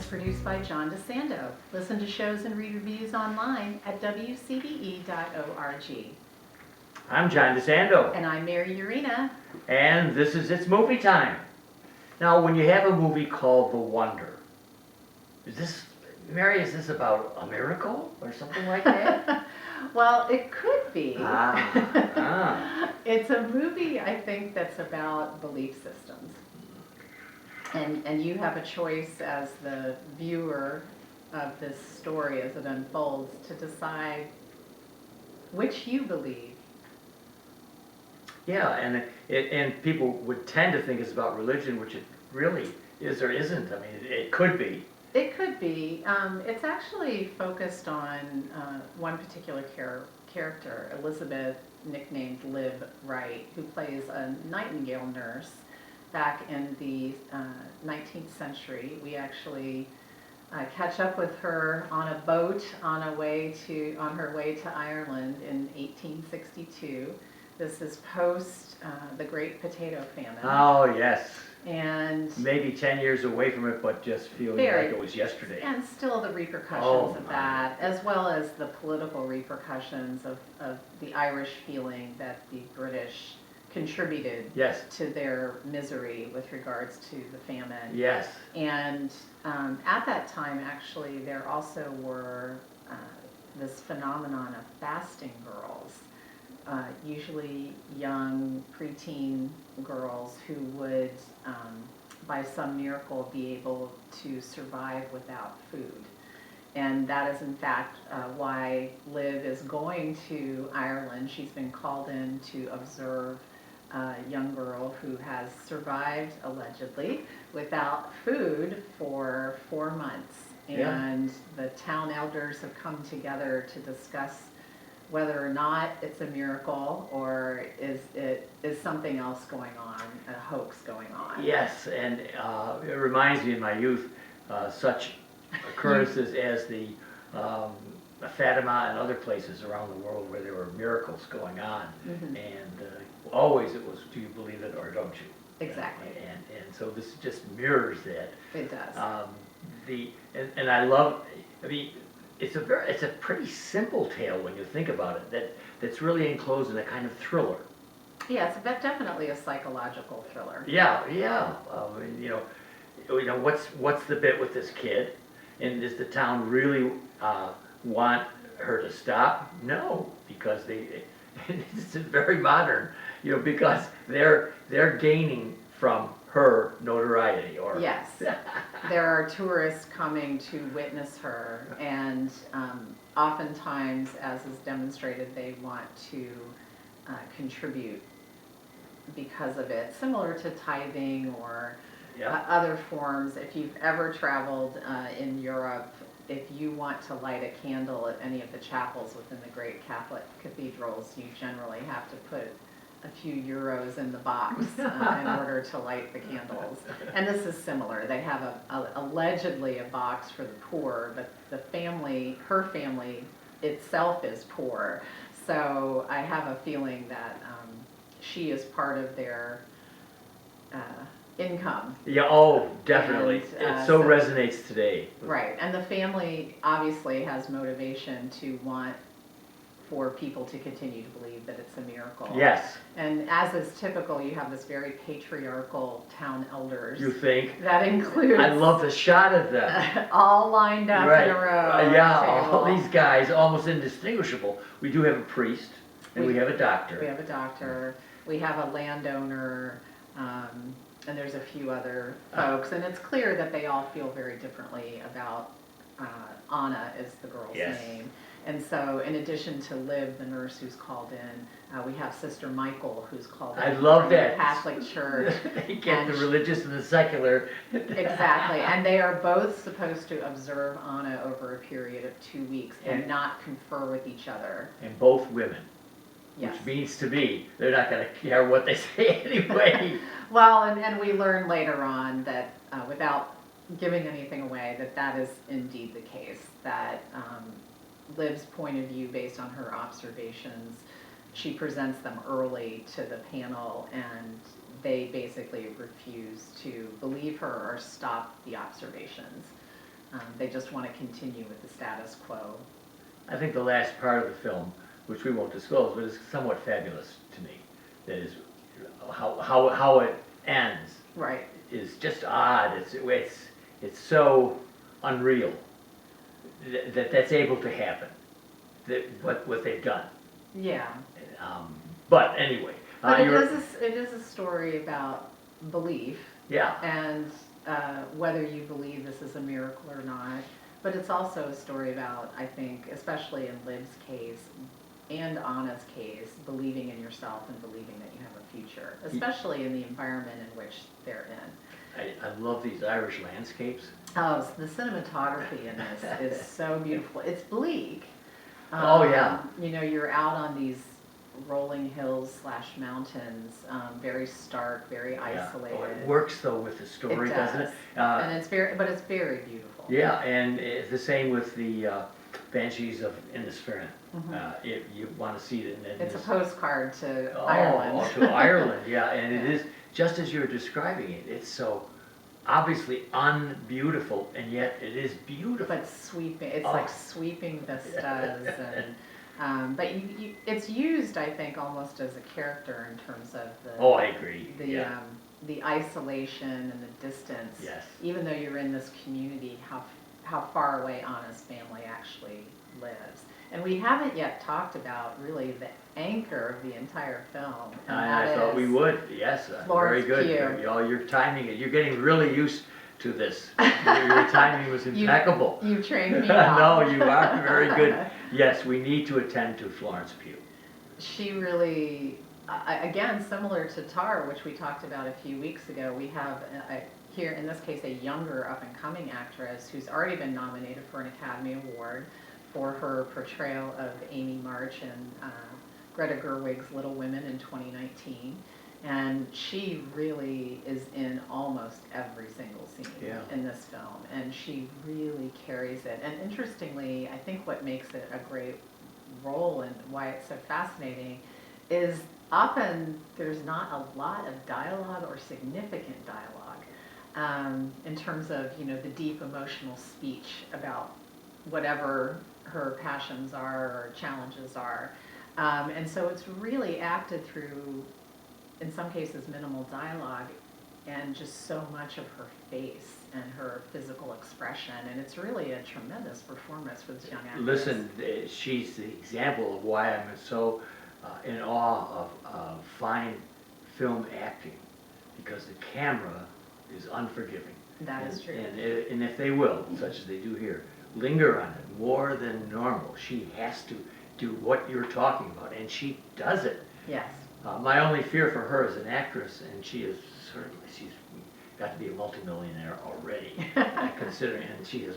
is produced by John DeSando. Listen to shows and read reviews online at WCBE.org. I'm John DeSando. And I'm Mary Yerina. And this is It's Movie Time. Now, when you have a movie called The Wonder, Mary, is this about a miracle or something like that? Well, it could be. It's a movie, I think, that's about belief systems. And you have a choice as the viewer of this story as it unfolds to decide which you believe. Yeah, and people would tend to think it's about religion, which it really is or isn't. I mean, it could be. It could be. It's actually focused on one particular character, Elizabeth, nicknamed Liv Wright, who plays a Nightingale nurse back in the 19th century. We actually catch up with her on a boat on her way to Ireland in 1862. This is post the Great Potato Famine. Oh, yes. And maybe 10 years away from it, but just feeling like it was yesterday. And still the repercussions of that, as well as the political repercussions of the Irish feeling that the British contributed to their misery with regards to the famine. Yes. And at that time, actually, there also were this phenomenon of fasting girls. Usually young preteen girls who would, by some miracle, be able to survive without food. And that is, in fact, why Liv is going to Ireland. She's been called in to observe a young girl who has survived, allegedly, without food for 4 months. And the town elders have come together to discuss whether or not it's a miracle or is something else going on, a hoax going on. Yes, and it reminds me of my youth, such occurrences as the Fatima and other places around the world where there were miracles going on. Mm-hmm. And always it was, do you believe it or don't you? Exactly. And so this just mirrors that. It does. And I love, I mean, it's a pretty simple tale when you think about it. That's really enclosed in a kind of thriller. Yeah, it's definitely a psychological thriller. Yeah. You know, what's the bit with this kid? And does the town really want her to stop? No, because it's very modern. You know, because they're gaining from her notoriety. Yes, there are tourists coming to witness her, and oftentimes, as is demonstrated, they want to contribute because of it, similar to tithing or other forms. If you've ever traveled in Europe, if you want to light a candle at any of the chapels within the great Catholic cathedrals, you generally have to put a few euros in the box in order to light the candles. And this is similar. They have allegedly a box for the poor, but her family itself is poor. So I have a feeling that she is part of their income. Yeah, oh, definitely. And, it so resonates today. Right, and the family obviously has motivation to want for people to continue to believe that it's a miracle. Yes. And as is typical, you have this very patriarchal town elders. You think? That includes... I love the shot of them. all lined up in a row. All these guys, almost indistinguishable. We do have a priest, and we have a doctor. We have a doctor. We have a landowner, and there's a few other folks. And it's clear that they all feel very differently about Anna is the girl's name. And so in addition to Liv, the nurse who's called in, we have Sister Michael who's called in. I love that. The Catholic Church. They get the religious and the secular. Exactly. And they are both supposed to observe Anna over a period of 2 weeks and not confer with each other. And both women. Yes. Which means to me, they're not going to care what they say anyway. Well, and we learn later on that, without giving anything away, that is indeed the case, that Liv's point of view based on her observations, she presents them early to the panel, and they basically refuse to believe her or stop the observations. They just want to continue with the status quo. I think the last part of the film, which we won't disclose, but is somewhat fabulous to me. That is, how it ends Right. is just odd. It's so unreal that's able to happen. That what they've done. Yeah. But anyway, But it is a story about belief. Yeah. And whether you believe this is a miracle or not. But it's also a story about, I think, especially in Liv's case and Anna's case, believing in yourself and believing that you have a future, especially in the environment in which they're in. I love these Irish landscapes. Oh, the cinematography in this is so beautiful. It's bleak. Oh, yeah. You know, you're out on these rolling hills / mountains, very stark, very isolated. Oh, it works though with the story, doesn't it? And it's very beautiful. Yeah, and it's the same with the Banshees of Inisfarin. You want to see it. And it's a postcard to Ireland. Ireland. To Ireland, yeah, and it is just as you're describing it. It's so obviously unbeautiful, and yet it is beautiful. But sweeping, it's like sweeping vistas, and but it's used, I think, almost as a character in terms of the. Oh, I agree. The isolation and the distance. Yes. Even though you're in this community, how far away Anna's family actually lives. And we haven't yet talked about really the anchor of the entire film. And I thought we would. Yes, very good. You're timing it. You're getting really used to this. Your timing was impeccable. You trained me well. No, you are very good. Yes, we need to attend to Florence Pugh. She really, again, similar to Tar, which we talked about a few weeks ago, we have here, in this case, a younger up-and-coming actress who's already been nominated for an Academy Award for her portrayal of Amy March in Greta Gerwig's Little Women in 2019. And she really is in almost every single scene in this film, and she really carries it. And interestingly, I think what makes it a great role and why it's so fascinating is often there's not a lot of dialogue or significant dialogue in terms of, you know, the deep emotional speech about whatever her passions are or challenges are. And so it's really acted through, in some cases, minimal dialogue and just so much of her face and her physical expression. And it's really a tremendous performance for this young actress. Listen, she's the example of why I'm so in awe of fine film acting, because the camera is unforgiving. That is true. And if they will, such as they do here, linger on it more than normal, she has to do what you're talking about, and she does it. Yes. My only fear for her as an actress, and she's got to be a multimillionaire already, considering, and she has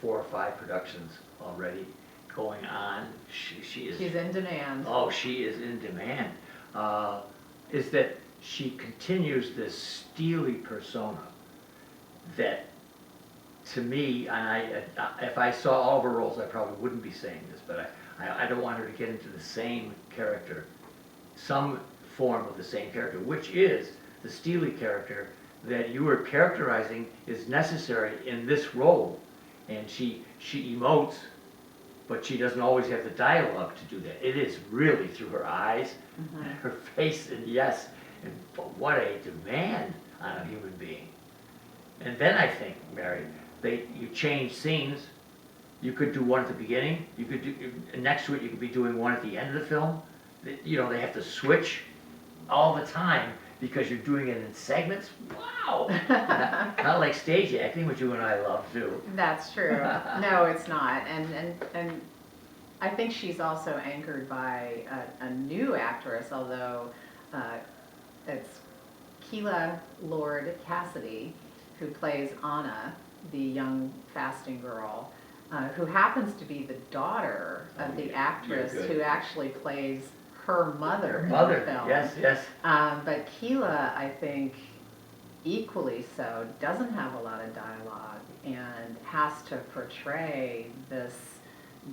4 or 5 productions already going on. She's in demand. Oh, she is in demand. Is that she continues this steely persona that, to me, and if I saw all of her roles, I probably wouldn't be saying this, but I don't want her to get into the same character, some form of the same character, which is the steely character that you were characterizing is necessary in this role. And she emotes, but she doesn't always have the dialogue to do that. It is really through her eyes, and her face, and but what a demand on a human being. And then I think, Mary, you change scenes. You could do one at the beginning. You could do next to it. You could be doing one at the end of the film. You know, they have to switch all the time because you're doing it in segments. Wow! Kind of like stage acting, which you and I love too. That's true. No, it's not. And I think she's also anchored by a new actress, although it's Keela Lord Cassidy, who plays Anna, the young fasting girl, who happens to be the daughter of the actress who actually plays her mother in the film. Yes. But Keela, I think, equally so, doesn't have a lot of dialogue and has to portray this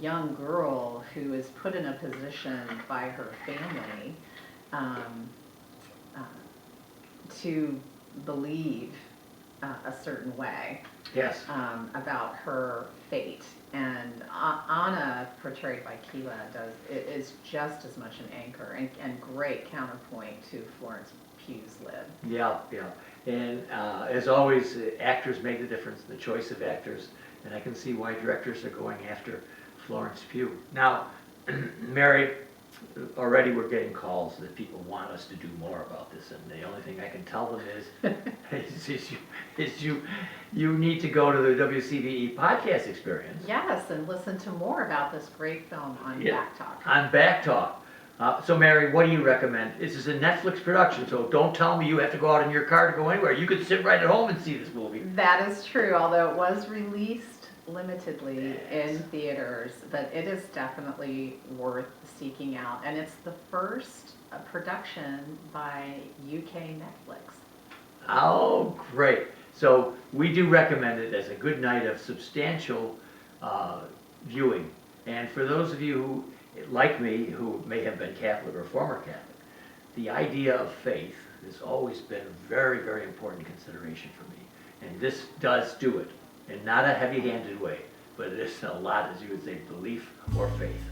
young girl who is put in a position by her family to believe a certain way Yes. about her fate. And Anna, portrayed by Keela, is just as much an anchor and great counterpoint to Florence Pugh's Lib. Yeah, yeah. And as always, actors make the difference, the choice of actors. And I can see why directors are going after Florence Pugh. Now, Mary, already we're getting calls that people want us to do more about this, and the only thing I can tell them is you need to go to the WCBE podcast experience. Yes, and listen to more about this great film on Back Talk. On Back Talk. So Mary, what do you recommend? This is a Netflix production, so don't tell me you have to go out in your car to go anywhere. You could sit right at home and see this movie. That is true, although it was released limitedly in theaters, but it is definitely worth seeking out. And it's the first production by UK Netflix. Oh, great. So we do recommend it as a good night of substantial viewing. And for those of you who, like me, who may have been Catholic or former Catholic, the idea of faith has always been a very, very important consideration for me. And this does do it, in not a heavy-handed way, but it is a lot, as you would say, belief or faith.